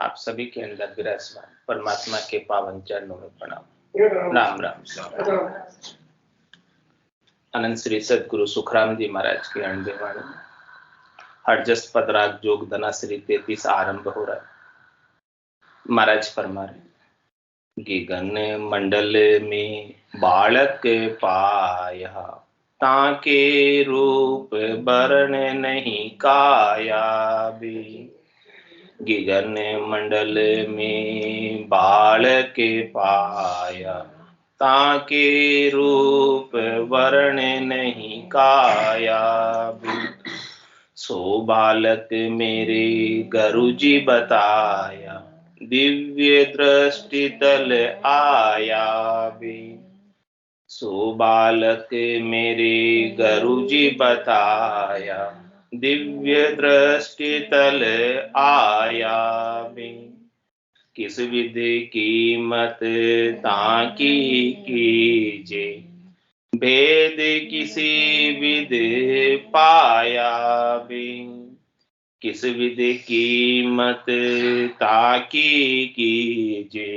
आप सभी के अंदर विराजमान परमात्मा के पावन चरणों में प्रणाम। राम राम। अनंत श्री सदगुरु सुखराम जी महाराज की अणदेवाणी में हरजस पदराग जोग धना श्री 33 आरंभ हो रहा है। महाराज फरमा रहे गिगन मंडल में बालक पाया, ताके रूप वर्ण नहीं काया भी। गिगन मंडल में बालक पाया, ताके रूप वर्ण नहीं काया भी। सो बालक मेरे गुरुजी बताया, दिव्य दृष्टि तल आया भी। सो बालक मेरे गुरुजी बताया, दिव्य दृष्टि तल आया भी। किस विधि कीमत ताकी कीजे, भेद किसी विधि पाया भी। किस विधि कीमत ताकी कीजे,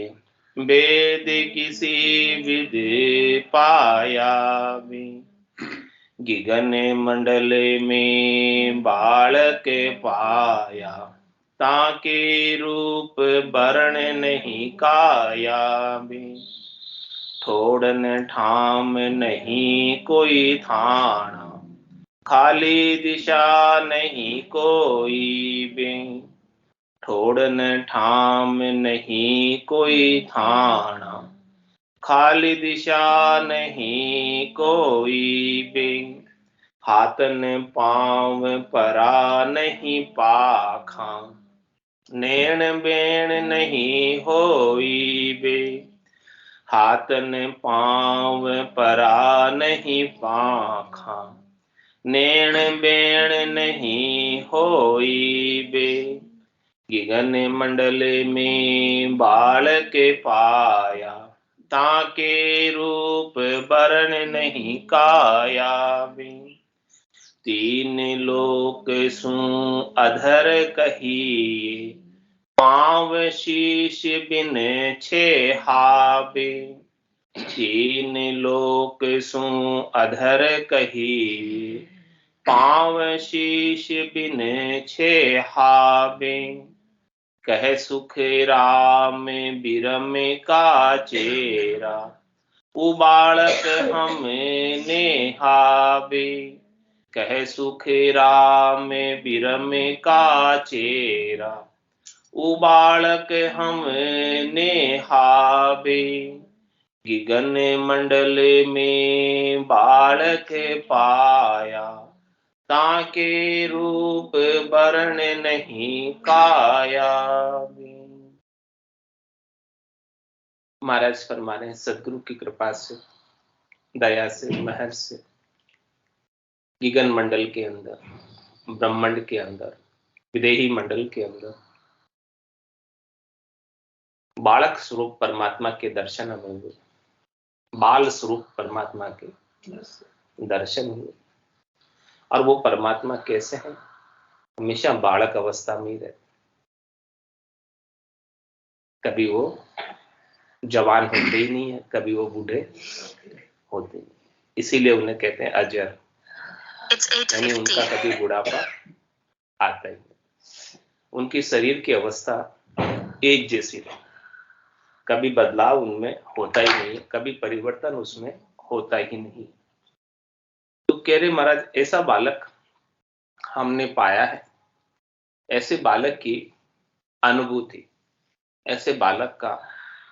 भेद किसी विधि पाया भी। गिगन मंडल में बालक पाया, ताके रूप वर्ण नहीं काया भी। ठोड़न ठाम नहीं कोई थाना, खाली दिशा नहीं कोई भी। ठोड़न ठाम नहीं कोई थाना, खाली दिशा नहीं कोई भी। हाथन पांव परा नहीं पाखा, नैन बेण नहीं होई बे। हाथन पांव परा नहीं पाखा, नैन बेण नहीं होई बे। गिगन मंडल में बालक पाया, ताके रूप वर्ण नहीं काया भी। तीन लोक सु अधर कहिए, पांव शीश बिन छे हावे। तीन लोक सु अधर कहिए, पांव शीश बिन छे हावे। कह सुख राम बिरम का चेरा, उबालक हम नेहावे। कह सुख राम बिरम का चेरा, उबालक हम नेहावे। गिगन मंडल में बालक पाया, ताके रूप वर्ण नहीं काया भी। महाराज फरमा रहे हैं सदगुरु की कृपा से, दया से, महर से गिगन मंडल के अंदर, ब्रह्मांड के अंदर, विदेही मंडल के अंदर बालक स्वरूप परमात्मा के दर्शन हमें हुए। बाल स्वरूप परमात्मा के दर्शन हुए। और वो परमात्मा कैसे हैं? हमेशा बालक अवस्था में ही रहते, कभी वो जवान होते ही नहीं है, कभी वो बूढ़े होते नहीं। इसीलिए उन्हें कहते हैं अजर, यानी उनका कभी बुढ़ापा आता ही नहीं। उनकी शरीर की अवस्था एक जैसी रहती, कभी बदलाव उनमें होता ही नहीं, कभी परिवर्तन उसमें होता ही नहीं। तो कह रहे महाराज ऐसा बालक हमने पाया है, ऐसे बालक की अनुभूति, ऐसे बालक का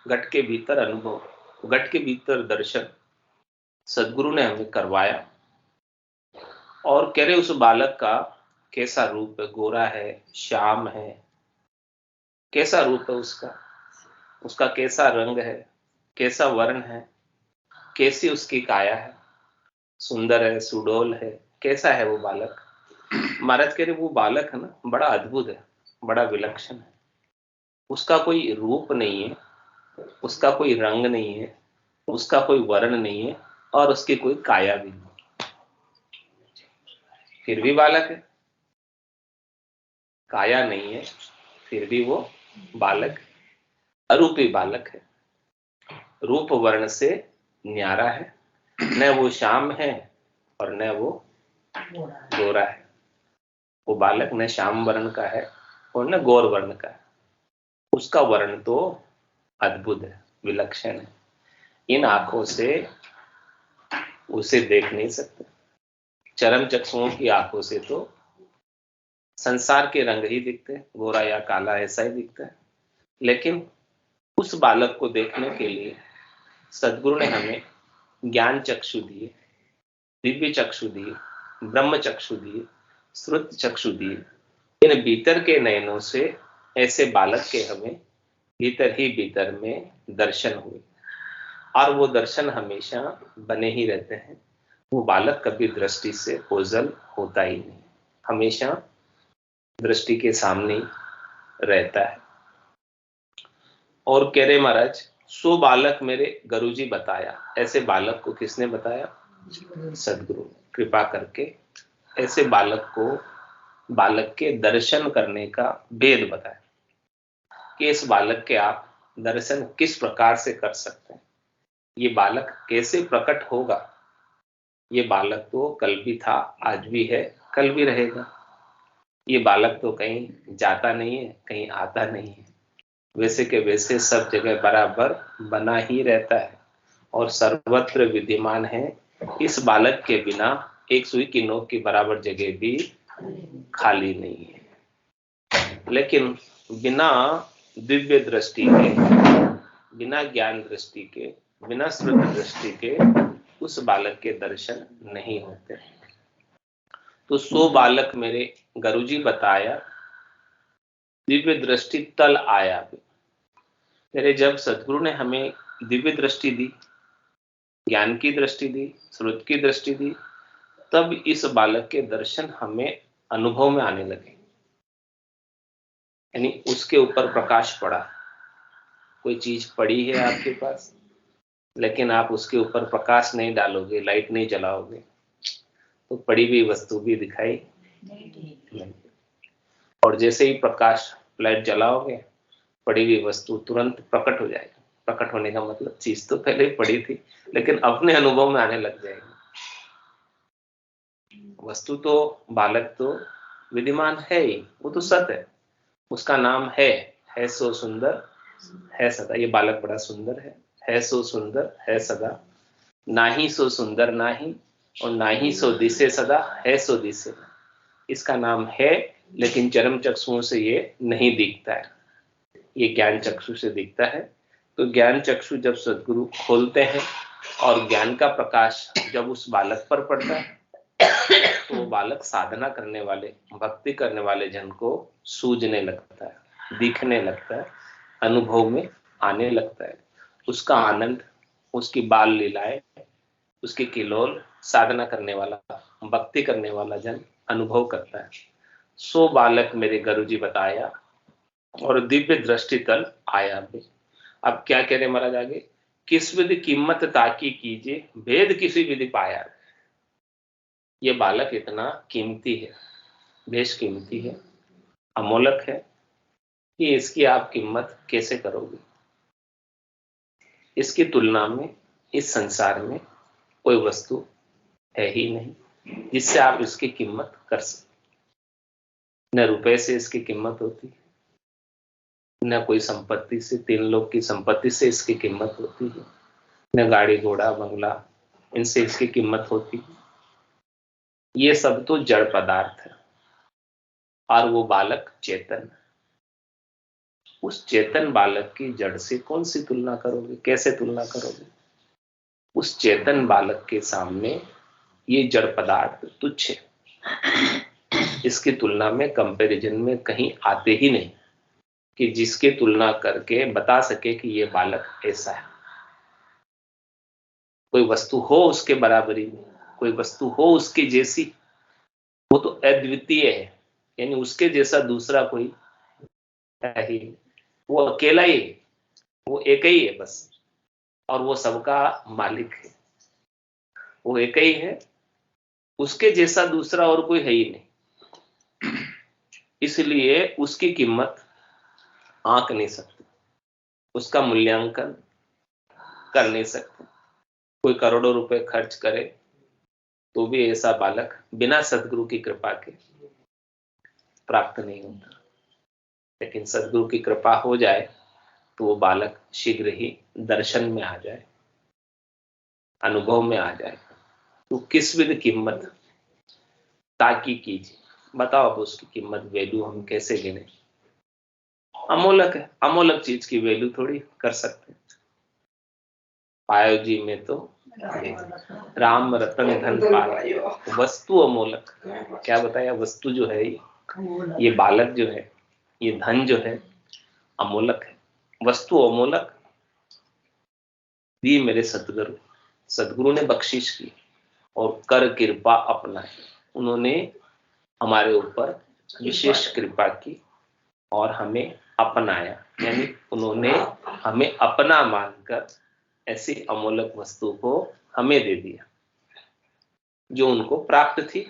घट के भीतर अनुभव, घट के भीतर दर्शन सदगुरु ने हमें करवाया। और कह रहे उस बालक का कैसा रूप है, गोरा है, श्याम है, कैसा रूप है उसका, उसका कैसा रंग है, कैसा वर्ण है, कैसी उसकी काया है, सुंदर है, सुडोल है, कैसा है वो बालक। महाराज कह रहे वो बालक है ना, बड़ा अद्भुत है, बड़ा विलक्षण है। उसका कोई रूप नहीं है, उसका कोई रंग नहीं है, उसका कोई वर्ण नहीं है, और उसकी कोई काया भी नहीं, फिर भी बालक है। काया नहीं है, फिर भी वो बालक अरूपी बालक है, रूप वर्ण से न्यारा है, न वो श्याम है और न वो गोरा है। वो बालक न श्याम वर्ण का है और न गौर वर्ण का है, उसका वर्ण तो अद्भुत है, विलक्षण है। इन आंखों से उसे देख नहीं सकते। चरम चक्षुओं की आंखों से तो संसार के रंग ही दिखते हैं, गोरा या काला ऐसा ही दिखता है। लेकिन उस बालक को देखने के लिए सदगुरु ने हमें ज्ञान चक्षु दिए, दिव्य चक्षु दिए, ब्रह्म चक्षु दिए, श्रुत चक्षु दिए। इन भीतर के नयनों से ऐसे बालक के हमें भीतर ही भीतर में दर्शन हुए, और वो दर्शन हमेशा बने ही रहते हैं। वो बालक कभी दृष्टि से ओझल होता ही नहीं, हमेशा दृष्टि के सामने ही रहता है। और कह रहे महाराज, सो बालक मेरे गुरुजी बताया। ऐसे बालक को किसने बताया? सदगुरु ने कृपा करके ऐसे बालक को, बालक के दर्शन करने का भेद बताया कि इस बालक के आप दर्शन किस प्रकार से कर सकते हैं, ये बालक कैसे प्रकट होगा। ये बालक तो कल भी था, आज भी है, कल भी रहेगा। ये बालक तो कहीं जाता नहीं है, कहीं आता नहीं है, वैसे के वैसे सब जगह बराबर बना ही रहता है और सर्वत्र विद्यमान है। इस बालक के बिना एक सुई की नोक की बराबर जगह भी खाली नहीं है। लेकिन बिना दिव्य दृष्टि के, बिना ज्ञान दृष्टि के, बिना श्रुत दृष्टि के उस बालक के दर्शन नहीं होते। तो सो बालक मेरे गुरुजी बताया, दिव्य दृष्टि तल आया। मेरे जब सदगुरु ने हमें दिव्य दृष्टि दी, ज्ञान की दृष्टि दी, श्रुत की दृष्टि दी, तब इस बालक के दर्शन हमें अनुभव में आने लगे। यानी उसके ऊपर प्रकाश पड़ा। कोई चीज पड़ी है आपके पास, लेकिन आप उसके ऊपर प्रकाश नहीं डालोगे, लाइट नहीं जलाओगे, तो पड़ी हुई वस्तु भी दिखाई नहीं। और जैसे ही प्रकाश लाइट जलाओगे, पड़ी हुई वस्तु तुरंत प्रकट हो जाएगी। प्रकट होने का मतलब चीज तो पहले ही पड़ी थी, लेकिन अपने अनुभव में आने लग जाएगी। वस्तु तो, बालक तो विद्यमान है ही, वो तो सत है, उसका नाम है सो सुंदर है सदा। ये बालक बड़ा सुंदर है सो सुंदर है सदा, नाही सो सुंदर नाही, और नाही सो दिसे सदा, है सो दिसे। इसका नाम है, लेकिन चरम चक्षुओं से ये नहीं दिखता है, ये ज्ञान चक्षु से दिखता है। तो ज्ञान चक्षु जब सदगुरु खोलते हैं और ज्ञान का प्रकाश जब उस बालक पर पड़ता है, तो वो बालक साधना करने वाले, भक्ति करने वाले जन को सूझने लगता है, दिखने लगता है, अनुभव में आने लगता है। उसका आनंद, उसकी बाल लीलाएं, उसके किलोल साधना करने वाला, भक्ति करने वाला जन अनुभव करता है। सो बालक मेरे गुरुजी बताया और दिव्य दृष्टि तल आया भी। अब क्या कह रहे महाराज आगे, किस विधि कीमत ताकी कीजिए, भेद किसी विधि पाया। ये बालक इतना कीमती है, बेश कीमती है, अमोलक है, कि इसकी आप कीमत कैसे करोगे। इसकी तुलना में इस संसार में कोई वस्तु है ही नहीं जिससे आप इसकी कीमत कर सकते। न रुपए से इसकी कीमत होती, न कोई संपत्ति से, 3 लोग की संपत्ति से इसकी कीमत होती है, न गाड़ी घोड़ा बंगला इनसे इसकी कीमत होती है। ये सब तो जड़ पदार्थ है, और वो बालक चेतन। उस चेतन बालक की जड़ से कौन सी तुलना करोगे, कैसे तुलना करोगे। उस चेतन बालक के सामने ये जड़ पदार्थ तुच्छ है, इसकी तुलना में, कंपैरिजन में कहीं आते ही नहीं कि जिसके तुलना करके बता सके कि ये बालक ऐसा है। कोई वस्तु हो उसके बराबरी में, कोई वस्तु हो उसके जैसी, वो तो अद्वितीय है, यानी उसके जैसा दूसरा कोई है ही, वो अकेला ही है, वो एक ही है बस, और वो सबका मालिक है। वो एक ही है, उसके जैसा दूसरा और कोई है ही नहीं। इसलिए उसकी कीमत आंक नहीं सकते, उसका मूल्यांकन कर नहीं सकते। कोई करोड़ों रुपए खर्च करे तो भी ऐसा बालक बिना सदगुरु की कृपा के प्राप्त नहीं होता। लेकिन सदगुरु की कृपा हो जाए तो वो बालक शीघ्र ही दर्शन में आ जाए, अनुभव में आ जाए। तो किस विध कीमत ताकी कीजिए। बताओ अब उसकी कीमत, वैल्यू हम कैसे गिने? अमोलक है, अमोलक चीज की वैल्यू थोड़ी कर सकते हैं। पायो जी में तो राम रतन धन पाया, वस्तु अमोलक। क्या बताया? वस्तु जो है, ये बालक जो है, ये धन जो है अमोलक है। वस्तु अमोलक दी मेरे सतगुरु, सदगुरु ने बख्शिश की और कर कृपा अपनाई। उन्होंने हमारे ऊपर विशेष कृपा की और हमें अपनाया, यानी उन्होंने हमें अपना मानकर ऐसी अमोलक वस्तु को हमें दे दिया जो उनको प्राप्त थी,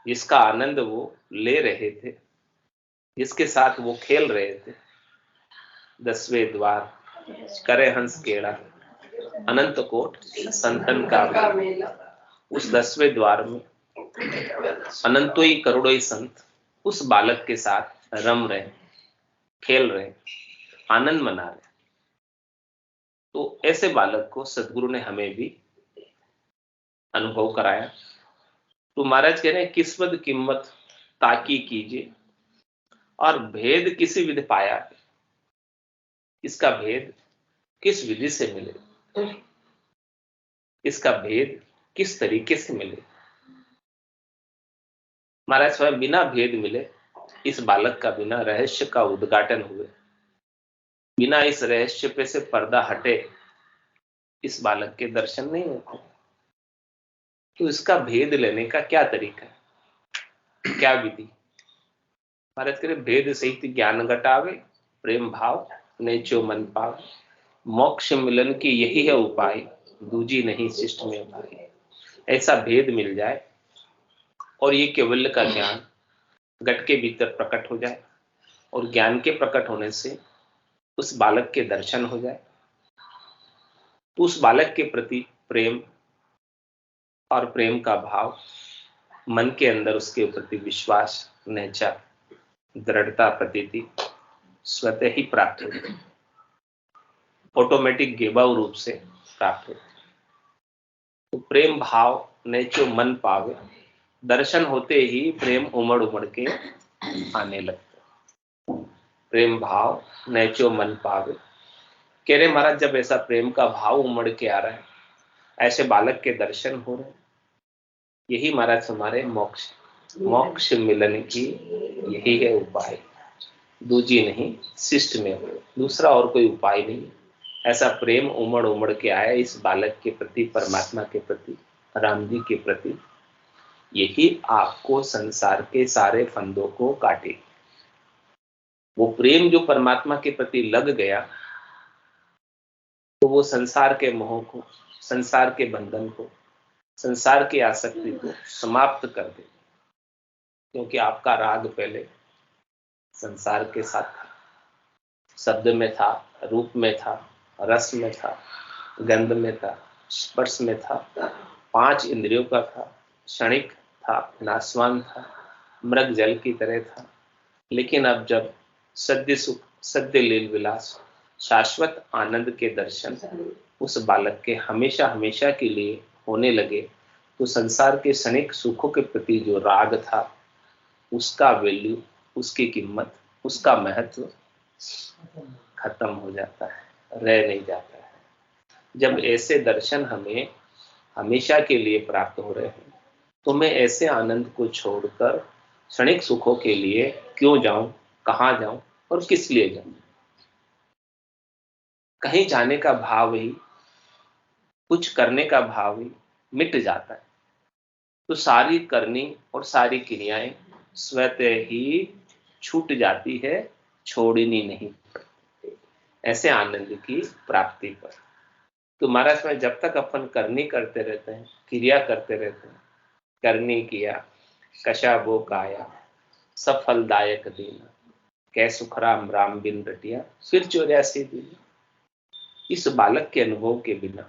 जिसका आनंद वो ले रहे थे, जिसके साथ वो खेल रहे थे। 10वें द्वार करे हंस केड़ा, अनंत कोट संतन का मेला। उस 10वें द्वार में अनंतों ही करोड़ों ही संत उस बालक के साथ रम रहे, खेल रहे, आनंद मना रहे। तो ऐसे बालक को सदगुरु ने हमें भी अनुभव कराया। तो महाराज कह रहे हैं किस्मत कीमत ताकी कीजिए और भेद किसी विधि पाया। इसका भेद किस विधि से मिले, इसका भेद किस तरीके से मिले। महाराज स्वयं बिना भेद मिले, इस बालक का बिना रहस्य का उद्घाटन हुए, बिना इस रहस्य पे से पर्दा हटे, इस बालक के दर्शन नहीं होते। तो इसका भेद लेने का क्या तरीका है, क्या विधि? महाराज कह रहे भेद सहित ज्ञान घटावे, प्रेम भाव नेचो मन पावे, मोक्ष मिलन की यही है उपाय, दूजी नहीं शिष्ट में उपाय। ऐसा भेद मिल जाए और ये केवल का ज्ञान घट के भीतर प्रकट हो जाए और ज्ञान के प्रकट होने से उस बालक के दर्शन हो जाए, तो उस बालक के प्रति प्रेम और प्रेम का भाव, मन के अंदर उसके प्रति विश्वास, नेचा, दृढ़ता, प्रतीति स्वतः ही प्राप्त होती, ऑटोमेटिक गेबाव रूप से प्राप्त होती। तो प्रेम भाव नेचो मन पावे, दर्शन होते ही प्रेम उमड़ उमड़ के आने लगता। प्रेम भाव नेचो मन पावे, कह रहे महाराज जब ऐसा प्रेम का भाव उमड़ के आ रहा है, ऐसे बालक के दर्शन हो रहे हैं, यही महाराज हमारे मोक्ष मिलन की यही है उपाय, दूजी नहीं शिष्ट में हो, दूसरा और कोई उपाय नहीं। ऐसा प्रेम उमड़ उमड़ के आया इस बालक के प्रति, परमात्मा के प्रति, राम जी के प्रति, यही आपको संसार के सारे फंदों को काटे। वो प्रेम जो परमात्मा के प्रति लग गया, तो वो संसार के मोह को, संसार के बंधन को, संसार की आसक्ति को समाप्त कर दे। क्योंकि आपका राग पहले संसार के साथ था, शब्द में था, रूप में था, रस में था, गंध में था, स्पर्श में था, 5 इंद्रियों का था, क्षणिक था, नाशवान था, मृग जल की तरह था। लेकिन अब जब सद्य सुख, सद्य लील विलास, शाश्वत आनंद के दर्शन उस बालक के हमेशा हमेशा के लिए होने लगे, तो संसार के क्षणिक सुखों के प्रति जो राग था, उसका वैल्यू, उसकी कीमत, उसका महत्व खत्म हो जाता है, रह नहीं जाता है। जब ऐसे दर्शन हमें हमेशा के लिए प्राप्त हो रहे हैं, तो मैं ऐसे आनंद को छोड़कर क्षणिक सुखों के लिए क्यों जाऊं, कहां जाऊं और किस लिए जाऊं? कहीं जाने का भाव ही, कुछ करने का भाव ही मिट जाता है। तो सारी करनी और सारी क्रियाएं स्वतः ही छूट जाती है, छोड़नी नहीं ऐसे आनंद की प्राप्ति पर। तो महाराज में जब तक अपन करनी करते रहते हैं, क्रिया करते रहते हैं, करनी किया कशा वो काया, सफलदायक देना, कै सुखराम राम बिन रटिया, फिर 84 दिन। इस बालक के अनुभव के बिना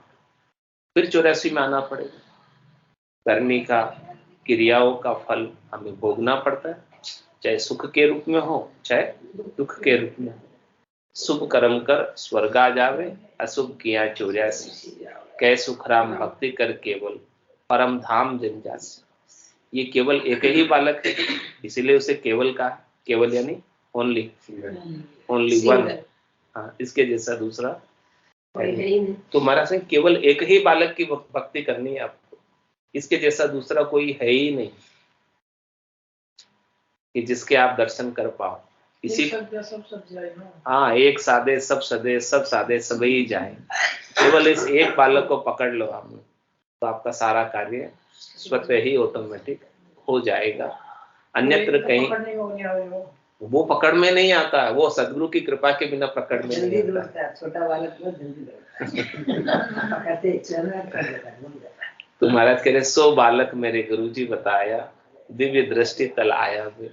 फिर 84 में आना पड़ेगा। करने का, क्रियाओं का फल हमें भोगना पड़ता है, चाहे सुख के रूप में हो चाहे दुख के रूप में हो। शुभ कर्म कर स्वर्ग आ जावे, अशुभ किया 84, कै सुखराम भक्ति कर केवल परम धाम जन जासे। ये केवल एक ही बालक है, इसीलिए उसे केवल कहा। केवल यानी ओनली, ओनली वन। हाँ, इसके जैसा दूसरा तो महाराज से केवल एक ही बालक की भक्ति करनी है आपको, इसके जैसा दूसरा कोई है ही नहीं कि जिसके आप दर्शन कर पाओ। इसी हाँ, एक साधे सब सदे, सब साधे सभी जाए। केवल इस एक बालक को पकड़ लो आपने, तो आपका सारा कार्य स्वतः ही ऑटोमेटिक हो जाएगा। अन्यत्र कहीं वो पकड़ में नहीं आता, वो सदगुरु की कृपा के बिना पकड़ में नहीं आता। छोटा बालक तो महाराज कह रहे, सो बालक मेरे गुरुजी बताया, दिव्य दृष्टि तल आया वे।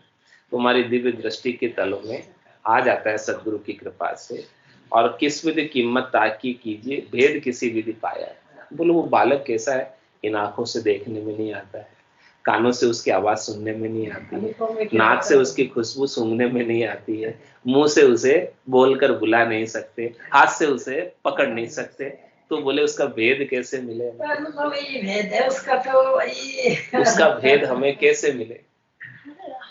तुम्हारी दिव्य दृष्टि के तलों में आ जाता है सदगुरु की कृपा से। और किस विधि कीमत ताकी कीजिए, भेद किसी विधि पाया। बोलो वो बालक कैसा है, इन आंखों से देखने में नहीं आता है, कानों से उसकी आवाज सुनने में नहीं आती है, नाक से उसकी खुशबू सूंघने में नहीं आती है, मुंह से उसे बोलकर बुला नहीं सकते, हाथ से उसे पकड़ नहीं सकते, तो बोले उसका भेद कैसे मिले? भेद है उसका, तो उसका भेद हमें कैसे मिले?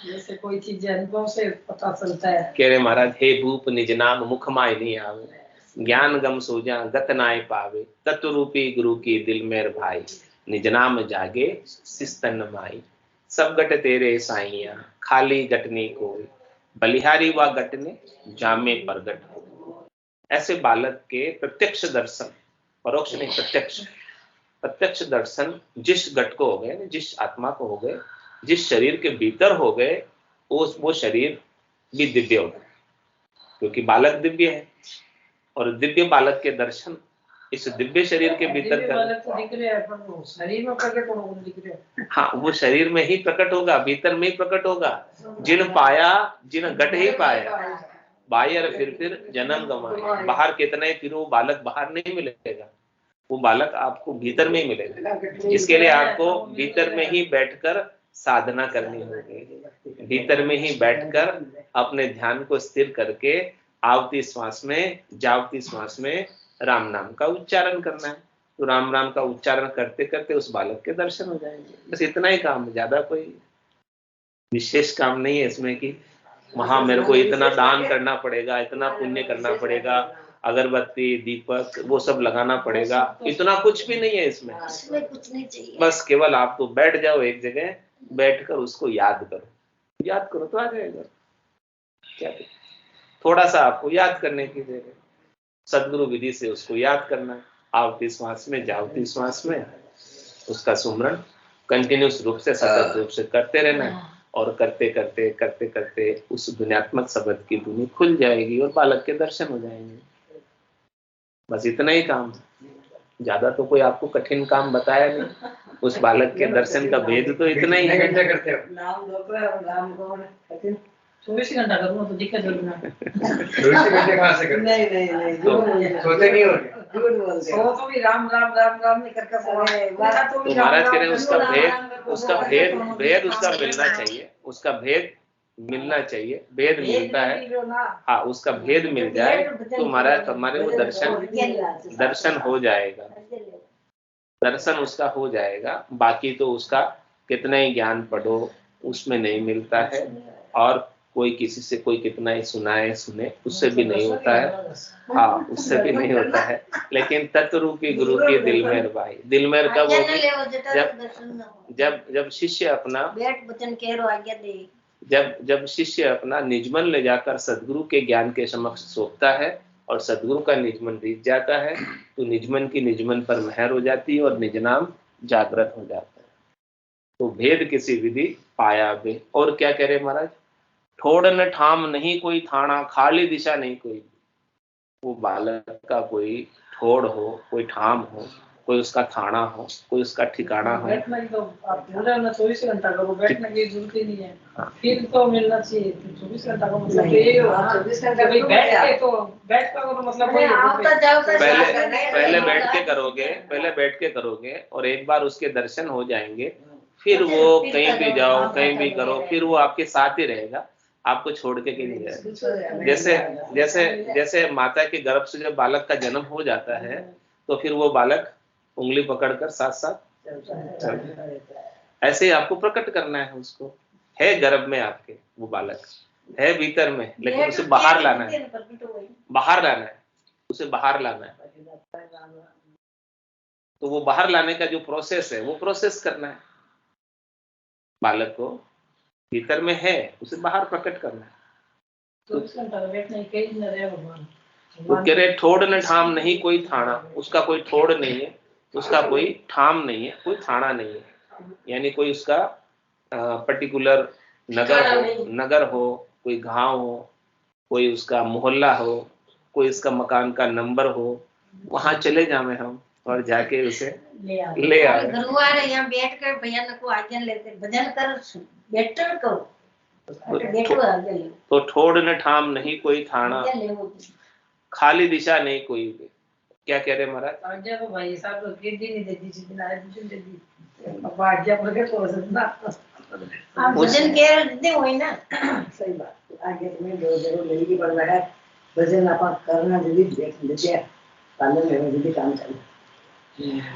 जैसे कोई चीज अनुभव से पता चलता है। कह रहे महाराज, हे भूप निज नाम मुख माय नहीं आवे, ज्ञान गम सोजा गत नाय पावे, तत्व रूपी गुरु की दिल मेर भाई, निज नाम जागे सिस्तन माई। सब गट तेरे साइया खाली गटने को, बलिहारी व गटने जामे प्रगट हो। ऐसे बालक के प्रत्यक्ष दर्शन, परोक्ष नहीं प्रत्यक्ष, प्रत्यक्ष दर्शन जिस गट को हो गए, जिस आत्मा को हो गए, जिस शरीर के भीतर हो गए, वो शरीर भी दिव्य हो गए, क्योंकि बालक दिव्य है। और दिव्य बालक के दर्शन इस दिव्य शरीर के भीतर कर, शरीर में प्रकट होगा। हाँ, वो शरीर में ही प्रकट होगा, भीतर में ही प्रकट होगा। जिन पाया, जिन गट ही पाया, बाहर फिर जन्म गंवाए। बाहर कितना ही फिर वो बालक बाहर नहीं मिलेगा, वो बालक आपको भीतर में ही मिलेगा। इसके लिए आपको भीतर में ही बैठकर साधना करनी होगी, भीतर में ही बैठकर अपने ध्यान को स्थिर करके आवती श्वास में, जावती श्वास में राम नाम का उच्चारण करना है। तो राम नाम का उच्चारण करते करते उस बालक के दर्शन हो जाएंगे। बस इतना ही काम, ज्यादा कोई विशेष काम नहीं है इसमें कि वहां मेरे को इतना दान करना पड़ेगा, इतना पुण्य करना पड़ेगा, अगरबत्ती दीपक वो सब लगाना पड़ेगा, इतना कुछ भी नहीं है इसमें कुछ नहीं चाहिए। बस केवल आपको बैठ जाओ एक जगह, बैठकर उसको याद करो तो आ जाएगा। क्या थोड़ा सा आपको याद करने की जगह सदगुरु विधि से उसको याद करना, आवती श्वास में जावती श्वास में उसका सुमरण कंटिन्यूस रूप से सतत रूप से करते रहना है। और करते करते करते करते उस दुनियात्मक शब्द की दुनिया खुल जाएगी और बालक के दर्शन हो जाएंगे। बस इतना ही काम, ज्यादा तो कोई आपको कठिन काम बताया नहीं। उस बालक के दर्शन का भेद तो इतना ही है। 24 घंटा करूँगा तो दिक्कत होगी ना। 24 घंटे कहाँ से करूँ? नहीं सोते नहीं हो क्या? सो तो भी राम राम राम राम नहीं करके सोए। तो महाराज कह रहे हैं उसका भेद उसका मिलना चाहिए, उसका भेद मिलना चाहिए। भेद मिलता है, हाँ, उसका भेद मिल जाए तो महाराज हमारे वो दर्शन हो जाएगा, दर्शन उसका हो जाएगा। बाकी तो उसका कितना ही ज्ञान पढ़ो उसमें नहीं मिलता है, और कोई किसी से कोई कितना ही सुने उससे भी नहीं होता है। हाँ, उससे भी नहीं होता है। लेकिन तत्व रूपी गुरु की दिलमेर भाई, दिलमेर कब होगी? जब शिष्य अपना जब शिष्य अपना निजमन ले जाकर सदगुरु के ज्ञान के समक्ष सौंपता है और सदगुरु का निजमन रीत जाता है, तो निजमन की निजमन पर मेहर हो जाती है और निजनाम जागृत हो जाता है। तो भेद किसी विधि पाया बे। और क्या कह रहे महाराज, ठोड़ न ठाम नहीं कोई थाना, खाली दिशा नहीं कोई। वो बालक का कोई ठोड़ हो, कोई ठाम हो, कोई उसका थाना हो, कोई उसका ठिकाना हो। बैठना ही तो आप पूरा ना 24 घंटा करो, बैठने की जरूरत ही नहीं है। फिर तो मिलना चाहिए 24 घंटा का मतलब ये हो ना 24 घंटा बैठ के तो बैठ का तो मतलब पहले बैठ के करोगे, पहले बैठ के करोगे और एक बार उसके दर्शन हो जाएंगे, फिर वो कहीं भी जाओ, कहीं भी करो, फिर वो आपके साथ ही रहेगा, आपको छोड़ के कहीं नहीं जाएगा। जैसे जैसे जैसे माता के गर्भ से जब बालक का जन्म हो जाता है तो फिर वो बालक उंगली पकड़कर साथ साथ चलता है। ऐसे ही आपको प्रकट करना है उसको। है गर्भ में आपके वो बालक, है भीतर में, लेकिन उसे बाहर लाना है, बाहर लाना है, उसे बाहर लाना है। तो वो बाहर लाने का जो प्रोसेस है वो प्रोसेस करना है। बालक को भीतर में है, उसे बाहर प्रकट करना है। तो कह रहे ठोड़ न ठाम नहीं कोई थाना, उसका कोई ठोड़ नहीं है, उसका कोई ठाम नहीं है, कोई थाना नहीं है। यानी कोई उसका पर्टिकुलर नगर हो, कोई गांव हो, कोई उसका मोहल्ला हो, कोई इसका मकान का नंबर हो, वहां चले जावे हम और जाके उसे ले आवे। गुरुवार यहाँ बैठ कर भैया को आज्ञा लेते भजन कर बेटर करो तो ठोड़ न ठाम नहीं कोई थाना, खाली दिशा नहीं कोई भी। क्या कह रहे महाराज? आज्ञा तो भाई साहब तो गिद्दी नहीं देती, जितना एडमिशन दे दी अब आज्ञा पर के तो सकना आप भजन के दे होई ना। सही बात। आगे तुम्हें जो जरूर लेगी पड़ रहा है भजन आप करना जल्दी देख लेते पालन में जल्दी काम चले।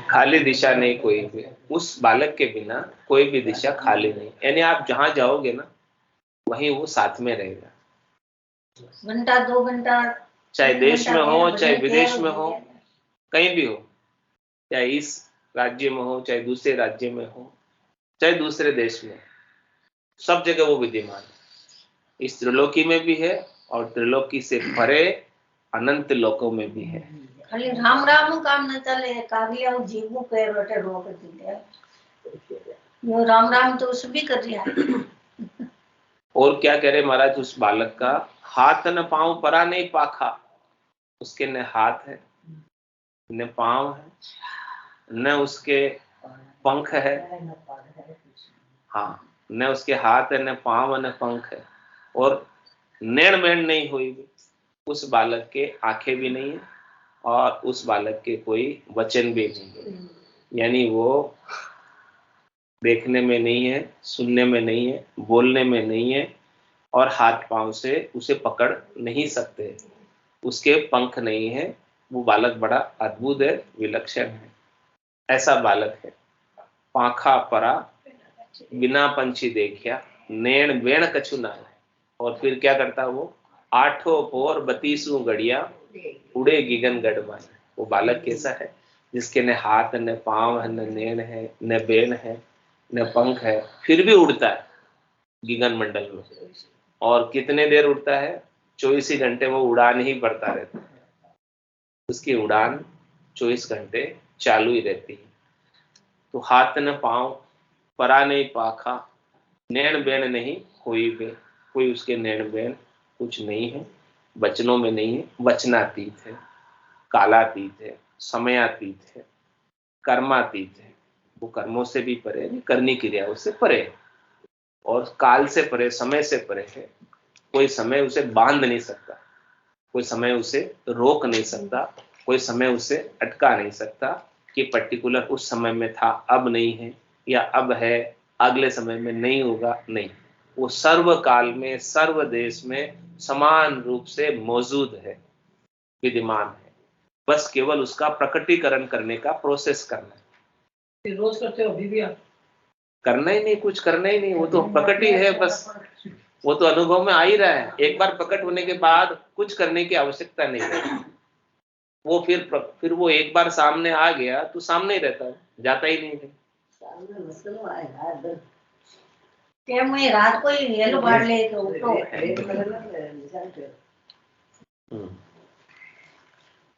खाली दिशा नहीं कोई भी, उस बालक के बिना कोई भी दिशा खाली नहीं। यानी आप जहां जाओगे ना वहीं वो साथ में रहेगा। घंटा 2 घंटा, चाहे देश में हो, चाहे विदेश में हो, कहीं भी हो, चाहे इस राज्य में हो, चाहे दूसरे राज्य में हो, चाहे दूसरे देश में, सब जगह वो विद्यमान है। इस त्रिलोकी में भी है और त्रिलोकी से परे अनंत लोकों में भी है। खाली राम राम काम न चले, कागलिया जीवू पैर बटे रोक दिले, यो राम राम तो उस भी कर रहा है। और क्या कह रहे महाराज? उस बालक का हाथ न पांव परा नहीं पाखा, उसके न हाथ है, न पांव है, न उसके पंख है। हाँ, न उसके हाथ है, न पांव है, न पंख है, और नैण मैण नहीं हुई भी। उस बालक के आंखें भी नहीं है और उस बालक के कोई वचन भी नहीं है। यानी वो देखने में नहीं है, सुनने में नहीं है, बोलने में नहीं है, और हाथ पांव से उसे पकड़ नहीं सकते, उसके पंख नहीं है। वो बालक बड़ा अद्भुत है, विलक्षण है। ऐसा बालक है। पाखा परा बिना पंछी देखिया, नैण बेण कछु ना है। और फिर क्या करता वो? आठों पोर 32 गड़िया, उड़े गिगन गढ़ माए। वो बालक कैसा है? जिसके न हाथ, न पांव है, न नैण है, न बेन है, न पंख है, फिर भी उड़ता है गिगन मंडल में। और कितने देर उड़ता है? 24 ही घंटे वो उड़ान ही बढ़ता रहता है। उसकी उड़ान 24 घंटे चालू ही रहती है। तो हाथ न पांव, परा नहीं पाखा, नैण बेन नहीं कोई भी, कोई उसके नैण बेन कुछ नहीं है, वचनों में नहीं है, वचनातीत है, कालातीत है, समयातीत है, कर्मातीत है। वो कर्मों से भी परे है, करनी क्रियाओं से परे है, और काल से परे, समय से परे है। कोई समय उसे बांध नहीं सकता, कोई समय उसे रोक नहीं सकता, कोई समय उसे अटका नहीं सकता कि पर्टिकुलर उस समय में था, अब नहीं है, या अब है अगले समय में नहीं होगा। नहीं, वो सर्व काल में, सर्व देश में समान रूप से मौजूद है, विद्यमान है। बस केवल उसका प्रकटीकरण करने का प्रोसेस करना है। रोज करते हो अभी भी आप? करना ही नहीं, कुछ करना ही नहीं, वो तो प्रकट ही है बस। वो तो अनुभव में आ ही रहा है। एक बार प्रकट होने के बाद कुछ करने की आवश्यकता नहीं है। वो फिर वो एक बार सामने आ गया तो सामने ही रहता है, जाता ही नहीं है। रात को ही हेलो बाढ़ ले तो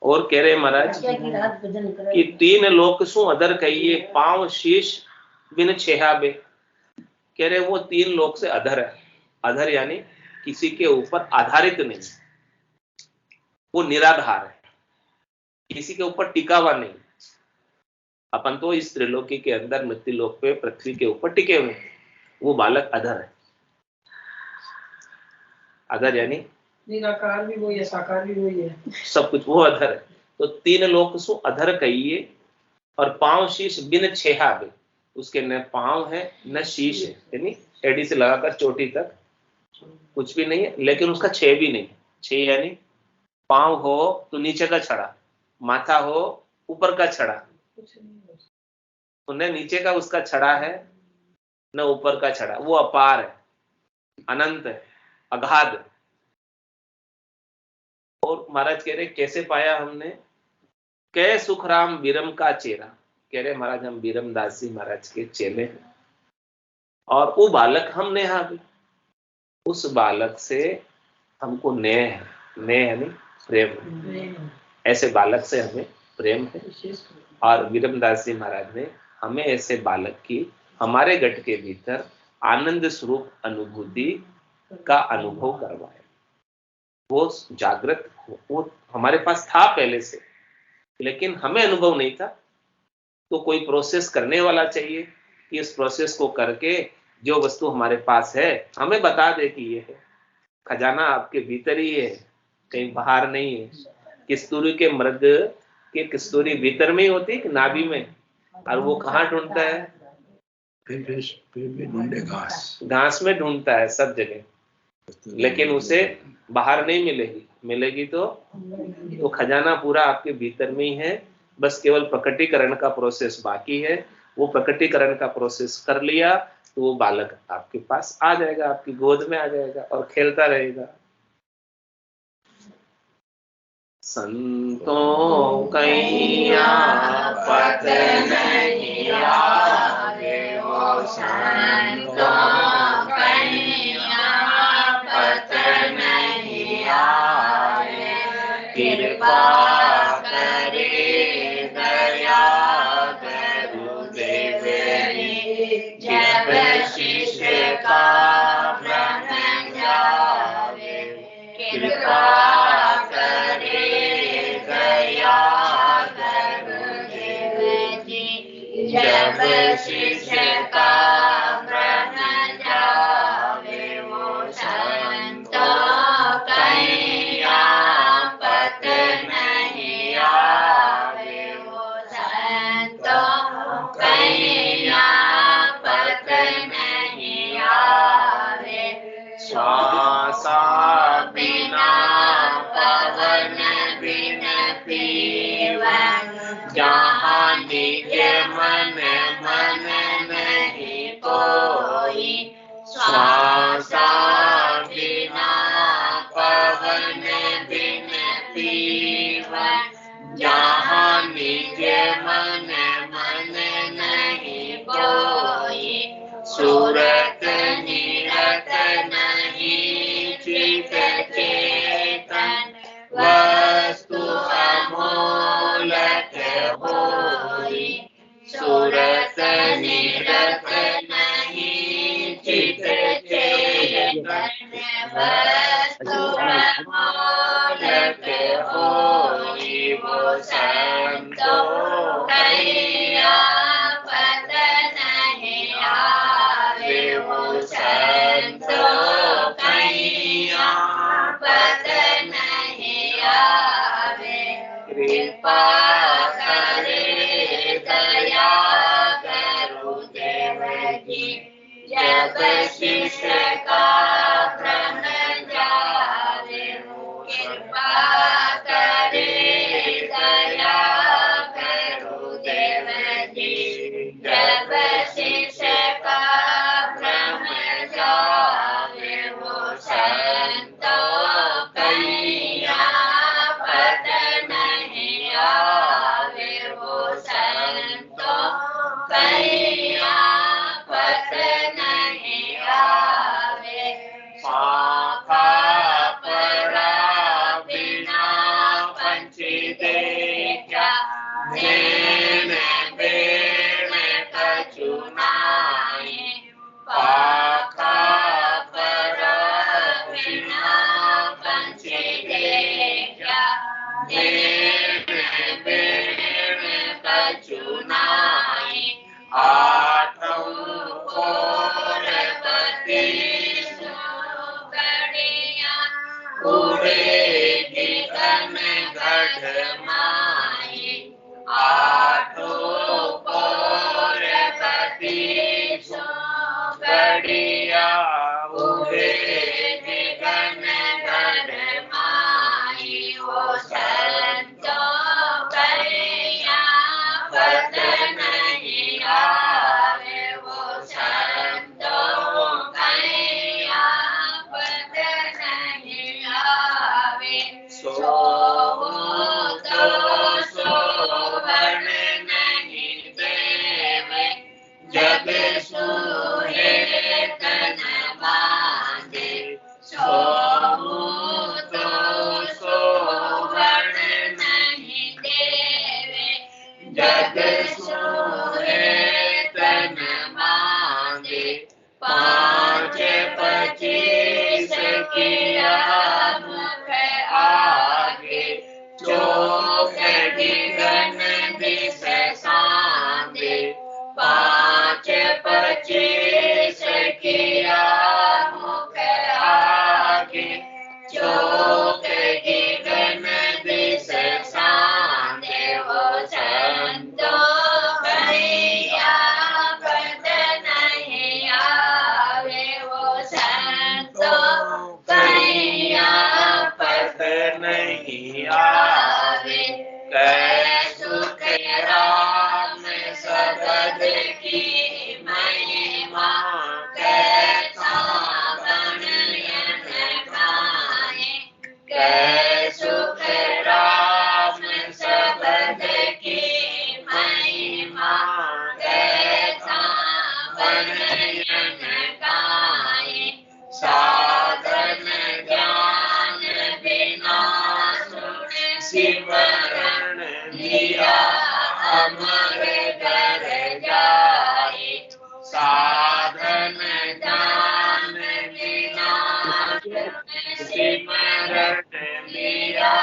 और कह रहे महाराज कि 3 लोक सु अधर कहिए, पांव शीश बिन छेहाबे। कह रहे वो 3 लोक से अधर है। अधर यानी किसी के ऊपर आधारित नहीं, वो निराधार है, किसी के ऊपर टिका हुआ नहीं। अपन तो इस त्रिलोकी के अंदर मृत्युलोक पे पृथ्वी के ऊपर टिके हुए, वो बालक अधर है। अधर यानी निराकार भी वही है, साकार भी वही है, सब कुछ वो अधर है। तो तीन लोक सु अधर कहिए, और पांव शीश बिन छेहा बे, उसके न पांव है न शीश है, यानी एडी से लगाकर चोटी तक कुछ भी नहीं है, लेकिन उसका छे भी नहीं है। छे यानी पांव हो तो नीचे का छड़ा, माथा हो ऊपर का छड़ा, तो न नीचे का उसका छड़ा है न ऊपर का छड़ा, वो अपार है, अनंत है, अगाध। और महाराज कह रहे कैसे पाया हमने, कै सुखराम बीरम का चेहरा, कह रहे महाराज हम बीरम दास जी महाराज के चेले हैं, और वो बालक हम नेहा भी, उस बालक से हमको नेह है, नेह यानी प्रेम, ऐसे बालक से हमें प्रेम है। और बीरमदास जी महाराज ने हमें ऐसे बालक की हमारे गट के भीतर आनंद स्वरूप अनुभूति का अनुभव करवाया। वो जागृत, वो हमारे पास था पहले से, लेकिन हमें अनुभव नहीं था। तो कोई प्रोसेस करने वाला चाहिए कि इस प्रोसेस को करके जो वस्तु हमारे पास है हमें बता दे कि ये है। खजाना आपके भीतर ही है, कहीं बाहर नहीं है। किस्तूरी के मृग की किस्तूरी भीतर में ही होती है कि नाभि में, और वो कहाँ ढूंढता है, ढूंढे घास में ढूंढता है सब जगह, लेकिन उसे बाहर नहीं मिलेगी। मिलेगी तो खजाना पूरा आपके भीतर में ही है, बस केवल प्रकटीकरण का प्रोसेस बाकी है। वो प्रकटीकरण का प्रोसेस कर लिया तो वो बालक आपके पास आ जाएगा, आपकी गोद में आ जाएगा और खेलता रहेगा। संतों कैया पत नहीं आवे, ओ संतों कैया पत नहीं आवे, कृपा करे दया गुरुदेव री, जब शिष्य का भ्रम जावे, कृपा जब शिष्य का भ्रम जावे, वो संतों कैया पत नहीं आवे, वो संतों कैया पत नहीं आवे। श्वासा बिना पवन बिन पीवन, जहाँ निज मन मन नहीं कोई, श्वासा बिना पवन बिन पीवन, जहाँ निज मन मन नहीं कोई, सूरत निरत नहीं चित चेतन, वस्तु अमूलक होई, सूरत निरत नहीं चित चेतन, वस्तु अमूलक होई, वो संतों कैया पत नहीं आवे, वो संतों कैया पत नहीं आवे। कृपा करे दया गुरुदेव जी, जब शिष्य का भ्रम जावे, कृपा करे दया गुरुदेव जी, जब शिष्य का भ्रम जावे, वो संतों कैया पत नहीं आवे, वो संतों कैया पत नहीं आवे। सखिया मुख आगे, चौखड़ी गन दिस सांदे, 5 25 सखिया मुख आगे, चौखड़ी गन दिस सांदे, वो संतो कहिया पद नहीं आवे, वो संतो कहिया पद नहीं आवे, कै सुख राम सबद की महिमा, कैसा गणयन गाए, कै सुख राम सबद की महिमा, कैसा गणयन गाए, साधन ज्ञान बिना सुन सिमरन लिया अमर घर जाए, साधन ज्ञान बिना सुन सिमरन लिया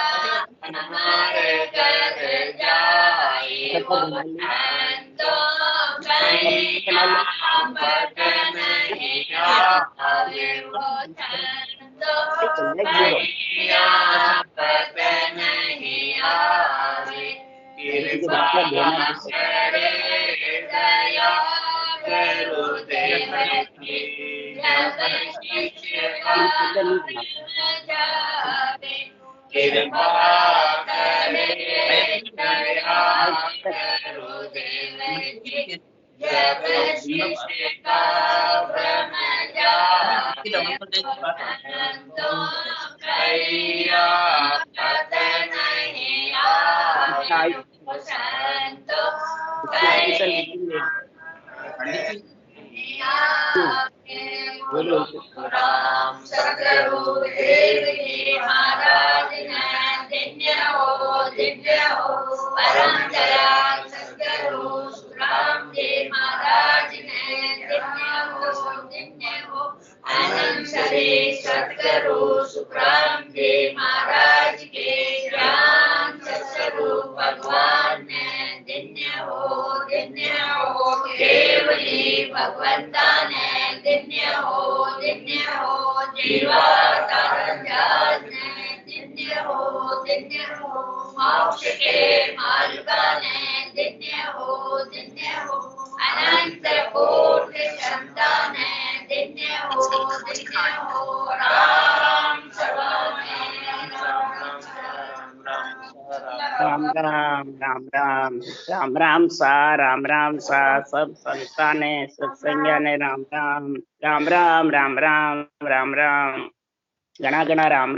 अमर घर जाए, संतो कहिया पद नहीं आवे, वो संतो कहिया पद नहीं आवे, कृपा करे दया गुरुदेव की, जब शिष्य का जावे, कृपा करे दया गुरुदेव की, जब शिष्य का भ्रम जावे, संतो कहिया पद नहीं आवे, संतो कहिया बोलो राम सद्गुरुदेव जी महाराज ने दिव्य हो परम दयाल सद्गुरु राम जी महाराज ने दिव्य हो अनंत श्री सद्गुरु सुखराम जी महाराज के ज्ञान स्वरूप भगवान ने दिव्य हो केवली भगवंता ने दिव्य हो जीवावतार ने दिव्य हो मोक्ष के मार्ग ने दिव्य हो अनंत कोटि क्षमता ने दिव्य हो राम राम राम राम राम राम राम सा सब संताने सत्संग्या ने राम राम राम राम राम राम राम राम गणा गणा राम राम।